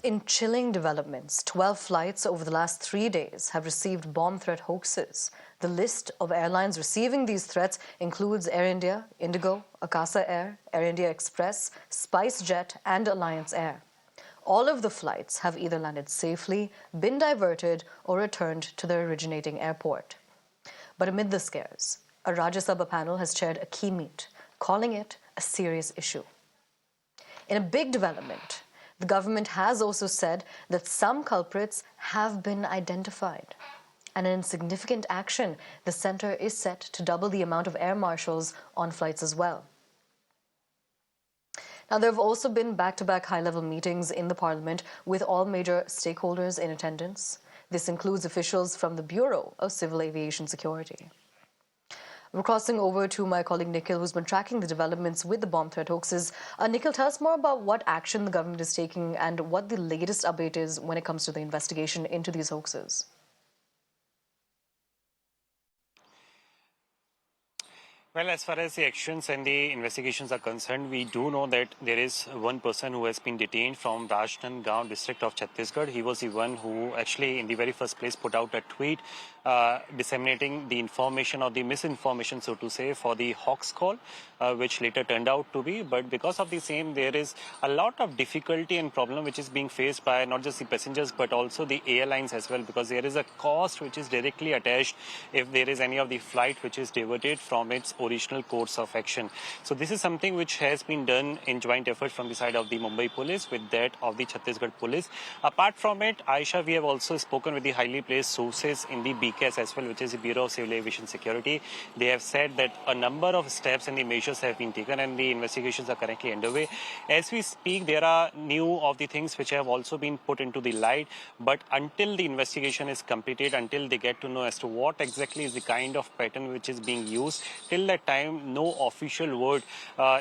In chilling developments, 12 flights over the last 3 days have received bomb threat hoaxes. The list of airlines receiving these threats includes Air India, IndiGo, Akasa Air, Air India Express, SpiceJet, and Alliance Air. All of the flights have either landed safely, been diverted, or returned to their originating airport. But amid the scares, a Rajya Sabha panel has chaired a key meet, calling it a serious issue. In a big development, the government has also said that some culprits have been identified. And in significant action, the centre is set to double the amount of air marshals on flights as well. Now, there have also been back-to-back high-level meetings in the Parliament with all major stakeholders in attendance. This includes officials from the Bureau of Civil Aviation Security. We're crossing over to my colleague Nikhil, who's been tracking the developments with the bomb threat hoaxes. Nikhil, tell us more about what action the government is taking and what the latest update is when it comes to the investigation into these hoaxes. Well, as far as the actions and the investigations are concerned, we do know that there is one person who has been detained from Rajnandgaon district of Chhattisgarh. He was the one who actually in the very first place put out a tweet disseminating the information or the misinformation, so to say, for the hoax call, which later turned out to be. But because of the same, there is a lot of difficulty and problem which is being faced by not just the passengers but also the airlines as well, because there is a cost which is directly attached if there is any of the flight which is diverted from its original course of action. So this is something which has been done in joint effort from the side of the Mumbai police with that of the Chhattisgarh police. Apart from it, Aisha, we have also spoken with the highly placed sources in the BCAS as well, which is the Bureau of Civil Aviation Security. They have said that a number of steps and the measures have been taken and the investigations are currently underway. As we speak, there are new of the things which have also been put into the light, but until the investigation is completed, until they get to know as to what exactly is the kind of pattern which is being used, till that time, no official word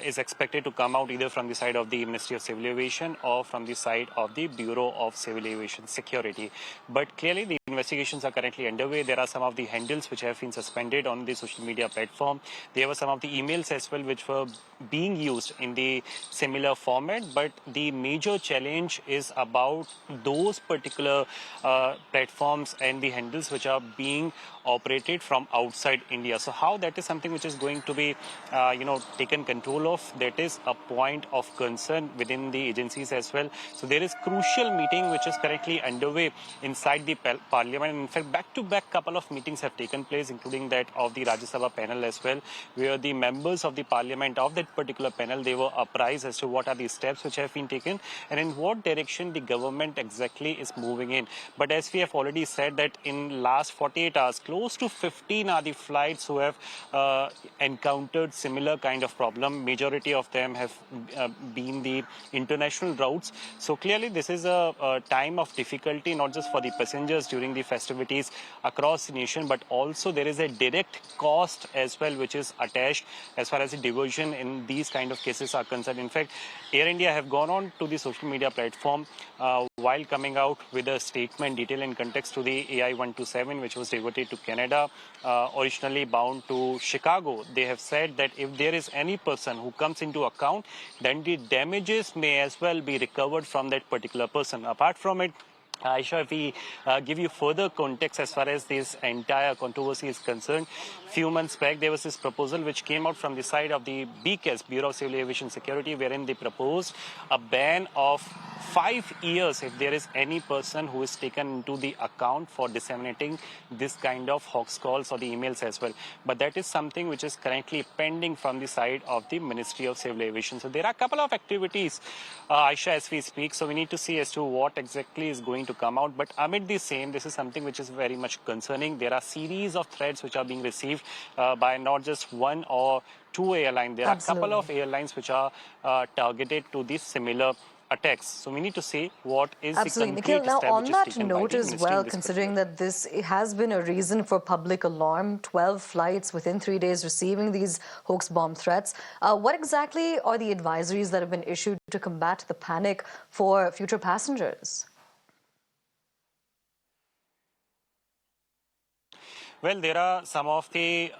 is expected to come out either from the side of the Ministry of Civil Aviation or from the side of the Bureau of Civil Aviation Security. But clearly, the investigations are currently underway. There are some of the handles which have been suspended on the social media platform. There were some of the emails as well which were being used in the similar format. But the major challenge is about those particular platforms and the handles which are being operated from outside India. So how that is something which is going to be, taken control of, that is a point of concern within the agencies as well. So there is crucial meeting which is currently underway inside the Parliament. In fact, back-to-back couple of meetings have taken place, including that of the Rajya Sabha panel as well, where the members of the Parliament of that particular panel, they were apprised as to what are the steps which have been taken and in what direction the government exactly is moving in. But as we have already said that in last 48 hours, close to 15 are the flights who have encountered similar kind of problem. Majority of them have been the international routes. So clearly this is a time of difficulty, not just for the passengers during the festivities across the nation, but also there is a direct cost as well which is attached as far as the diversion in these kind of cases are concerned. In fact, Air India have gone on to the social media platform while coming out with a statement detail in context to the AI-127 which was diverted to Canada, originally bound to Chicago. They have said that if there is any person who comes into account, then the damages may as well be recovered from that particular person. Apart from it, Aisha, if we give you further context as far as this entire controversy is concerned, few months back there was this proposal which came out from the side of the BCAS, Bureau of Civil Aviation Security, wherein they proposed a ban of 5 years if there is any person who is taken into the account for disseminating this kind of hoax calls or the emails as well. But that is something which is currently pending from the side of the Ministry of Civil Aviation. So there are a couple of activities, Aisha, as we speak. So we need to see as to what exactly is going to come out. But amid the same, this is something which is very much concerning. There are series of threats which are being received by not just one or two airlines. There are a couple of airlines which are targeted to these similar attacks. So we need to see what is the concrete Nikhil, now step on which is that taken by note the as ministry well, in this considering particular. that this has been a reason for public alarm, 12 flights within 3 days receiving these hoax bomb threats, what exactly are the advisories that have been issued to combat the panic for future passengers? Well, there are some of the,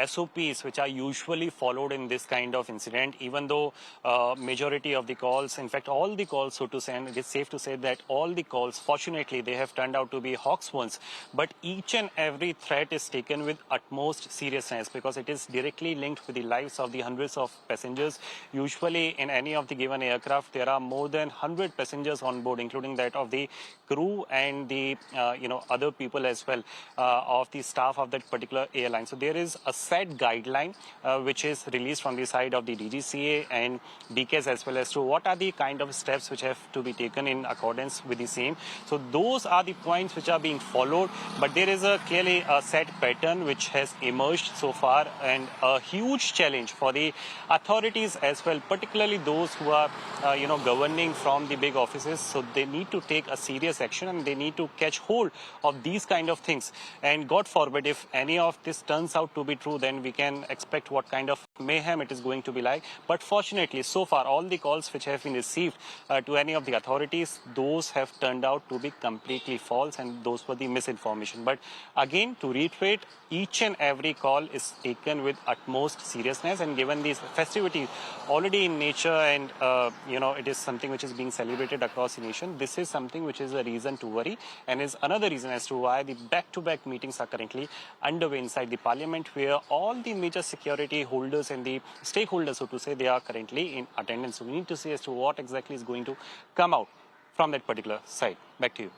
SOPs which are usually followed in this kind of incident, even though majority of the calls, in fact, all the calls, so to say, and it is safe to say that all the calls, fortunately, they have turned out to be hoax ones. But each and every threat is taken with utmost seriousness because it is directly linked with the lives of the hundreds of passengers. Usually, in any of the given aircraft, there are more than 100 passengers on board, including that of the crew and the other people as well of the staff of that particular airline. So there is a set guideline which is released from the side of the DGCA and DKs as well as to what are the kind of steps which have to be taken in accordance with the same. So those are the points which are being followed, but there is a clearly a set pattern which has emerged so far, and a huge challenge for the authorities as well, particularly those who are governing from the big offices. So they need to take a serious action and they need to catch hold of these kind of things. And God forbid, if any of this turns out to be true, then we can expect what kind of mayhem it is going to be like. But fortunately, so far, all the calls which have been received to any of the authorities, those have turned out to be completely false, and those were the misinformation. But again, to reiterate, each and every call is taken with utmost seriousness, and given these festivities already in nature and it is something which is being celebrated across the nation, this is something which is a reason to worry, and is another reason as to why the back-to-back meetings are currently underway inside the parliament, where all the major security holders and the stakeholders, so to say, they are currently in attendance. So we need to see as to what exactly is going to come out from that particular side. Back to you.